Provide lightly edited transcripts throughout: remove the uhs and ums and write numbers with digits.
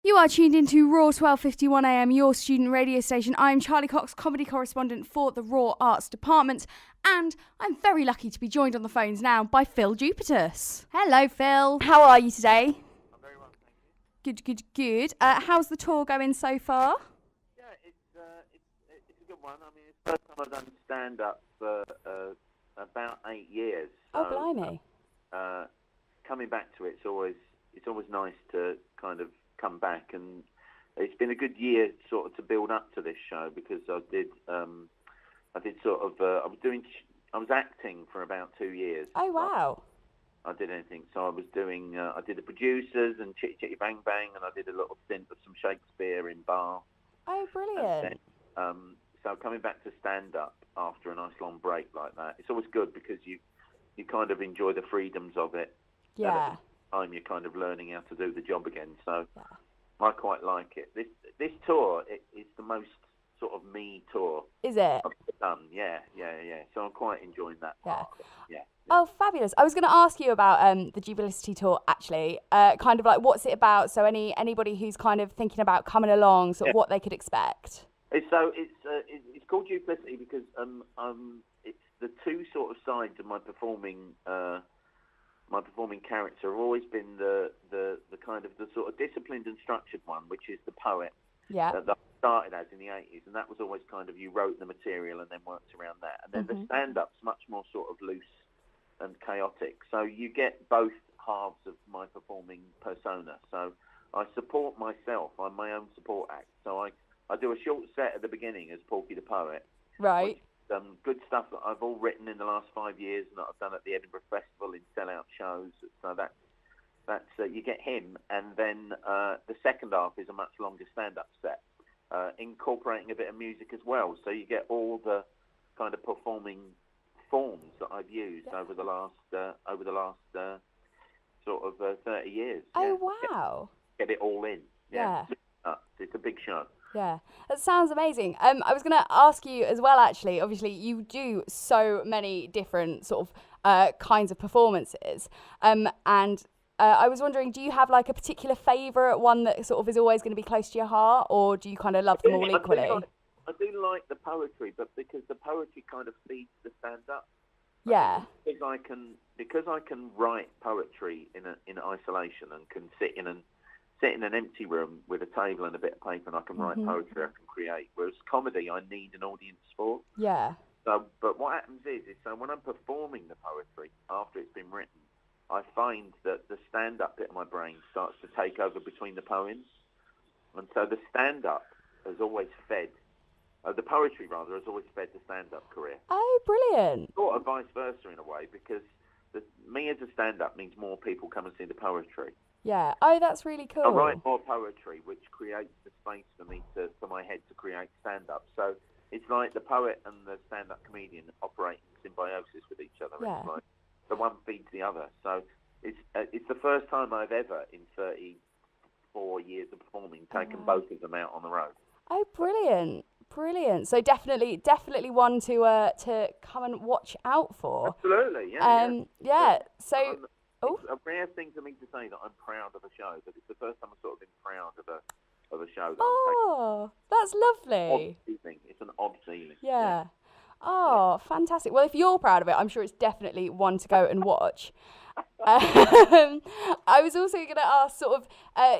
You are tuned into Raw 1251 AM, your student radio station. I'm Charlie Cox, comedy correspondent for the Raw Arts Department, and I'm very lucky to be joined on the phones now by Phill Jupitus. Hello, Phill. How are you today? I'm very well, thank you. Good. How's the tour going so far? Yeah, it's a good one. I mean, it's the first time I've done stand-up for about 8 years. So, Oh, blimey. Coming back to it's always nice to kind of come back, and it's been a good year sort of to build up to this show because I was acting for about 2 years. Oh, wow. I did anything. So I was doing, I did the producers and Chitty Chitty Bang Bang, and I did a little stint of some Shakespeare in Bath. Oh, brilliant. So coming back to stand-up after a nice long break like that, it's always good because you kind of enjoy the freedoms of it. Yeah. At the time you're kind of learning how to do the job again. So I quite like it. This tour is the most sort of me tour. Is it? I've done. Yeah. So I'm quite enjoying that part. Yeah. Oh, fabulous. I was going to ask you about the Jubilicity tour, actually. Kind of like, what's it about? So anybody who's kind of thinking about coming along, sort of what they could expect. It's called Jubilicity because it's the two sort of sides of my performing character have always been the kind of the sort of disciplined and structured one, which is the poet. Yeah. That I started as in the 80s, and that was always kind of you wrote the material and then worked around that. And then the stand-up's much more sort of loose and chaotic. So you get both halves of my performing persona. So I support myself. I'm my own support act. So I do a short set at the beginning as Porky the Poet. Right. Good stuff that I've all written in the last 5 years and that I've done at the Edinburgh Festival in sellout shows. So that's you get him, and then the second half is a much longer stand-up set, incorporating a bit of music as well. So you get all the kind of performing forms that I've used over the last sort of 30 years. Oh, wow. Get it all in. Yeah. It's a big show. Yeah, that sounds amazing. I was going to ask you as well, actually, obviously you do so many different sort of kinds of performances. And I was wondering, do you have like a particular favourite one that sort of is always going to be close to your heart, or do you kind of love them all equally? I do like the poetry, but because the poetry kind of feeds the stand-up. Yeah. Because I can write poetry in isolation and can sit in an empty room with a table and a bit of paper, and I can write poetry, I can create. Whereas comedy, I need an audience for. Yeah. So, but what happens is so when I'm performing the poetry after it's been written, I find that the stand-up bit of my brain starts to take over between the poems, and so the stand-up has always fed. The poetry, rather, has always fed the stand-up career. Oh, brilliant. Sort of vice versa in a way, because me as a stand-up means more people come and see the poetry. Yeah. Oh, that's really cool. I write more poetry, which creates the space for me for my head to create stand-up. So it's like the poet and the stand-up comedian operate in symbiosis with each other. Yeah. It's like the one feeds the other. So it's the first time I've ever, in 34 years of performing, taken both of them out on the road. Oh, brilliant. Brilliant. So definitely one to come and watch out for. Absolutely, yeah. So it's a rare thing for me to say that I'm proud of a show, but it's the first time I've sort of been proud of a show. That that's lovely. It's an odd feeling. Yeah. Oh, fantastic. Well, if you're proud of it, I'm sure it's definitely one to go and watch. I was also going to ask sort of,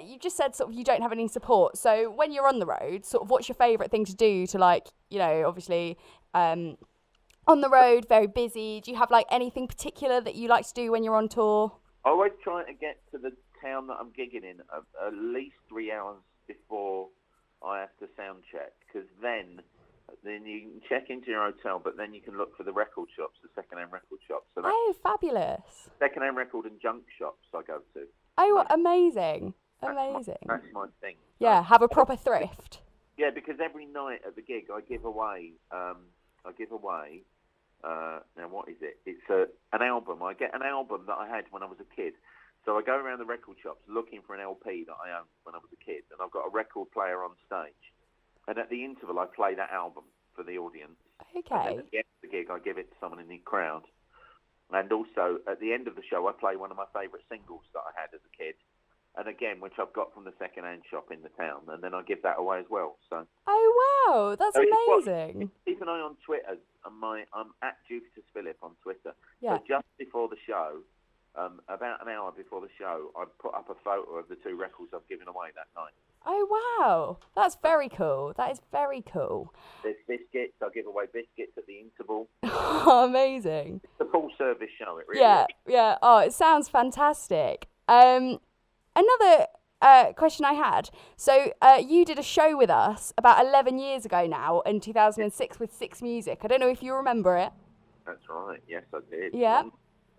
you just said sort of you don't have any support. So when you're on the road, sort of what's your favourite thing to do to like, you know, obviously on the road, very busy. Do you have like anything particular that you like to do when you're on tour? I always try to get to the town that I'm gigging in at least 3 hours before I have to sound check, because then you can check into your hotel, but then you can look for the record shops, the second-hand record shops. So fabulous. Second-hand record and junk shops I go to. Oh, amazing. That's my thing. Yeah, have a proper thrift. Yeah, because every night at the gig I give away, now what is it? It's an album. I get an album that I had when I was a kid. So I go around the record shops looking for an LP that I owned when I was a kid, and I've got a record player on stage. And at the interval, I play that album for the audience. Okay. And then at the end of the gig, I give it to someone in the crowd. And also, at the end of the show, I play one of my favourite singles that I had as a kid. and again, which I've got from the second-hand shop in the town, and then I give that away as well. So. Oh wow, that's So amazing. Keep an eye on Twitter. I'm at Jupitus Phillip on Twitter. Yeah. So just before the show, about an hour before the show, I put up a photo of the 2 records I've given away that night. Oh wow, that's very cool. That is very cool. There's biscuits. I give away biscuits at the interval. Amazing. It's a full service show. It really Yeah, is. yeah. Oh, it sounds fantastic. Another question I had. So you did a show with us about 11 years ago now, in 2006 with Six Music. I don't know if you remember it. That's right. Yes, I did. Yeah.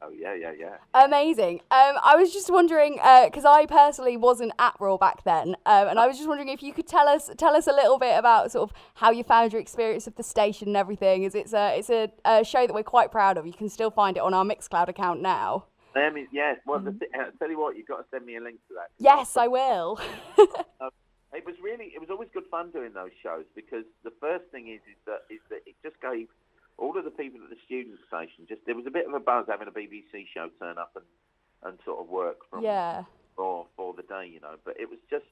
Oh yeah. Amazing. I was just wondering, because I personally wasn't at Raw back then, and I was just wondering if you could tell us a little bit about sort of how you found your experience of the station and everything. It's a show that we're quite proud of. You can still find it on our Mixcloud account now. Yes. Well, I'll tell you what, you've got to send me a link to that. Yes, I will. It was always good fun doing those shows, because the first thing is that it just gave all of the people at the student station, there was a bit of a buzz having a BBC show turn up and sort of work for the day, you know. But it was just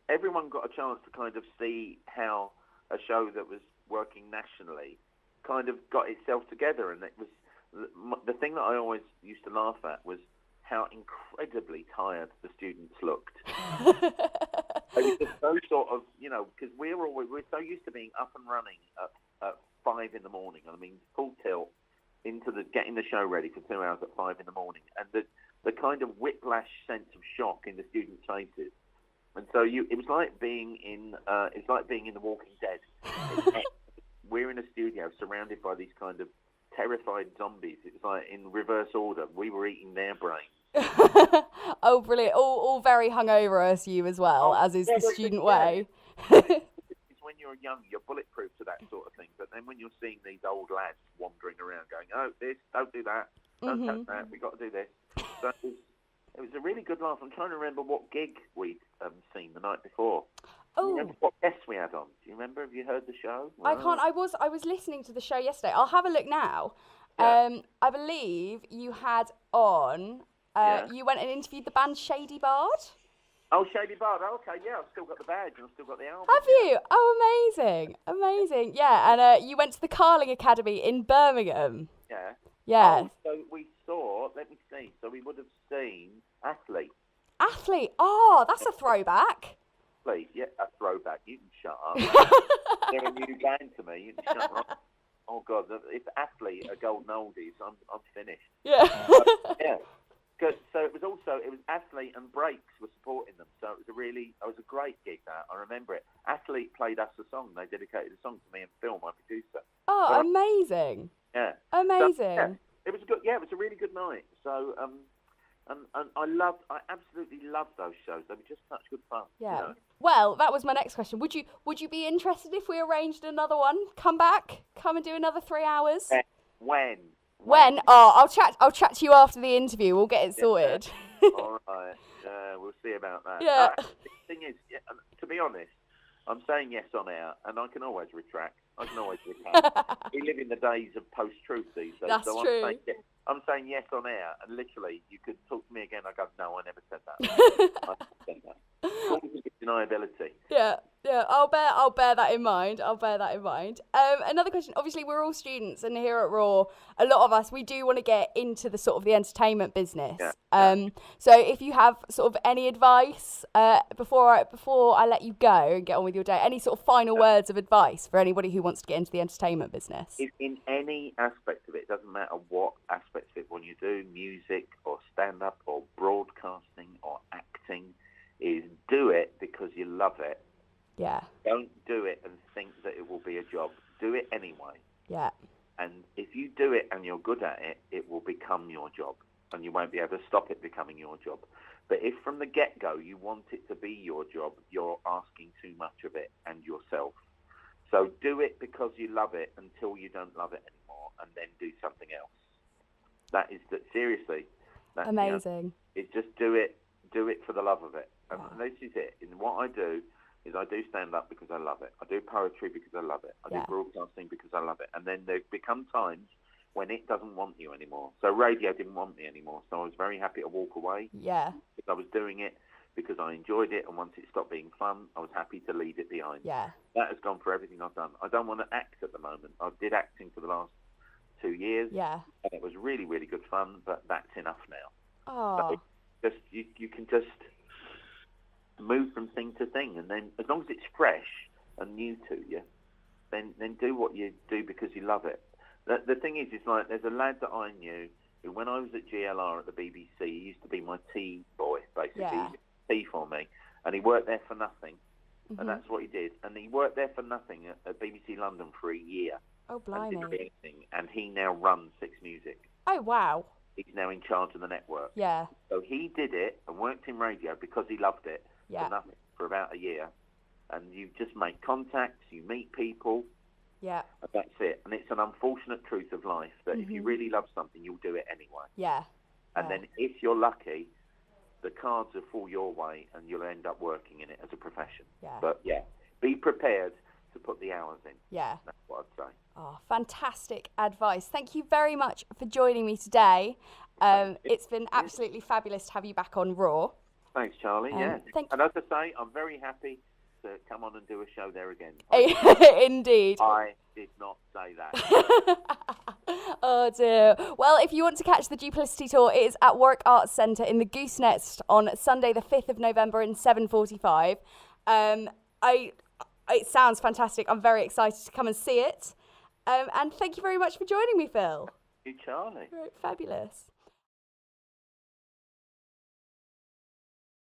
everyone got a chance to kind of see how a show that was working nationally kind of got itself together. And it was the thing that I always used to laugh at was how incredibly tired the students looked. It was just so sort of, you know, because we're so used to being up and running at 5 in the morning. I mean, full tilt into getting the show ready for 2 hours at 5 in the morning, and the kind of whiplash sense of shock in the students' faces. And so it was like being in The Walking Dead. We're in a studio surrounded by these kind of terrified zombies. It was like in reverse order. We were eating their brains. Oh, brilliant! All very hungover as you as well, as is the student way. When you're young, you're bulletproof to that sort of thing. But then when you're seeing these old lads wandering around going, oh, this, don't do that, don't touch that, we got to do this. So it was a really good laugh. I'm trying to remember what gig we'd seen the night before. Oh, remember what guests we had on? Do you remember? Have you heard the show? I can't. I was listening to the show yesterday. I'll have a look now. Yeah. I believe you had on. You went and interviewed the band Shady Bard. Oh, Shady Bard. Oh, okay, yeah, I've still got the badge and I've still got the album. Have you? Oh, amazing. Yeah, and you went to the Carling Academy in Birmingham. Yeah. Yeah. Oh, so we saw, let me see, so we would have seen Athlete. Athlete. Oh, that's a throwback. Athlete, yeah, a throwback. You can shut up. They're a new band to me. You can shut up. Oh, God, if Athlete are golden oldies, I'm finished. Yeah. Yeah. Good. So it was Athlete and Breaks were supporting them. So it was a great gig. That I remember it. Athlete played us a song. They dedicated a song to me and Phill, my producer. Oh, so, amazing! Yeah, amazing. So, yeah, it was good. Yeah, it was a really good night. So and I absolutely loved those shows. They were just such good fun. Yeah. You know? Well, that was my next question. Would you be interested if we arranged another one? Come and do another 3 hours. When? Oh, I'll chat to you after the interview. We'll get it sorted. All right. We'll see about that. Yeah. The thing is, to be honest, I'm saying yes on air, and I can always retract. We live in the days of post-truth these days. That's so true. I'm saying yes on air, and literally, you could talk to me again. I go, no, I never said that. I never said that. Always deniability. Yeah. I'll bear that in mind. Another question. Obviously, we're all students, and here at Raw, a lot of us, we do want to get into the sort of the entertainment business. Yeah. So if you have sort of any advice before I let you go and get on with your day, any sort of final words of advice for anybody who wants to get into the entertainment business? In any aspect of it, doesn't matter what aspect of it, when you do music or stand-up or broadcasting or acting, is do it because you love it. Yeah. Don't do it and think that it will be a job. Do it anyway. Yeah. And if you do it and you're good at it, it will become your job, and you won't be able to stop it becoming your job. But if from the get-go you want it to be your job, you're asking too much of it and yourself. So do it because you love it until you don't love it anymore, and then do something else. That is seriously. Amazing. It's just do it for the love of it. And this is it. And what I do is I do stand-up because I love it. I do poetry because I love it. I do broadcasting because I love it. And then there become times when it doesn't want you anymore. So radio didn't want me anymore. So I was very happy to walk away. Yeah. Because I was doing it because I enjoyed it, and once it stopped being fun, I was happy to leave it behind. Yeah. That has gone for everything I've done. I don't want to act at the moment. I did acting for the last 2 years. Yeah. And it was really, really good fun, but that's enough now. Oh. So just you can just move from thing to thing, and then as long as it's fresh and new to you, then do what you do because you love it. The thing is, it's like there's a lad that I knew who, when I was at GLR at the BBC, he used to be my tea boy, basically. Yeah. He did tea for me, and he worked there for nothing, Mm-hmm. and that's what he did. And he worked there for nothing at BBC London for a year. Oh, blimey. And didn't do anything, and he now runs Six Music. Oh, wow. He's now in charge of the network. Yeah. So he did it and worked in radio because he loved it Yeah. for nothing for about a year. And you just make contacts, you meet people, Yeah. and that's it. And it's an unfortunate truth of life that if you really love something, you'll do it anyway. Yeah. And then if you're lucky, the cards will fall your way and you'll end up working in it as a profession. Yeah. But yeah, be prepared to put the hours in. Yeah. That's what I'd say. Oh, fantastic advice. Thank you very much for joining me today. It's been absolutely fabulous to have you back on Raw. Thanks, Charlie. Yeah. Thank And as I say, I'm very happy to come on and do a show there again. Indeed. I did not say that. Oh dear. Well, if you want to catch the Duplicity tour, it is at Warwick Arts Centre in the Goose Nest on Sunday the 5th of November in 7:45. It sounds fantastic. I'm very excited to come and see it. And thank you very much for joining me, Phill. You, Charlie. Right, fabulous.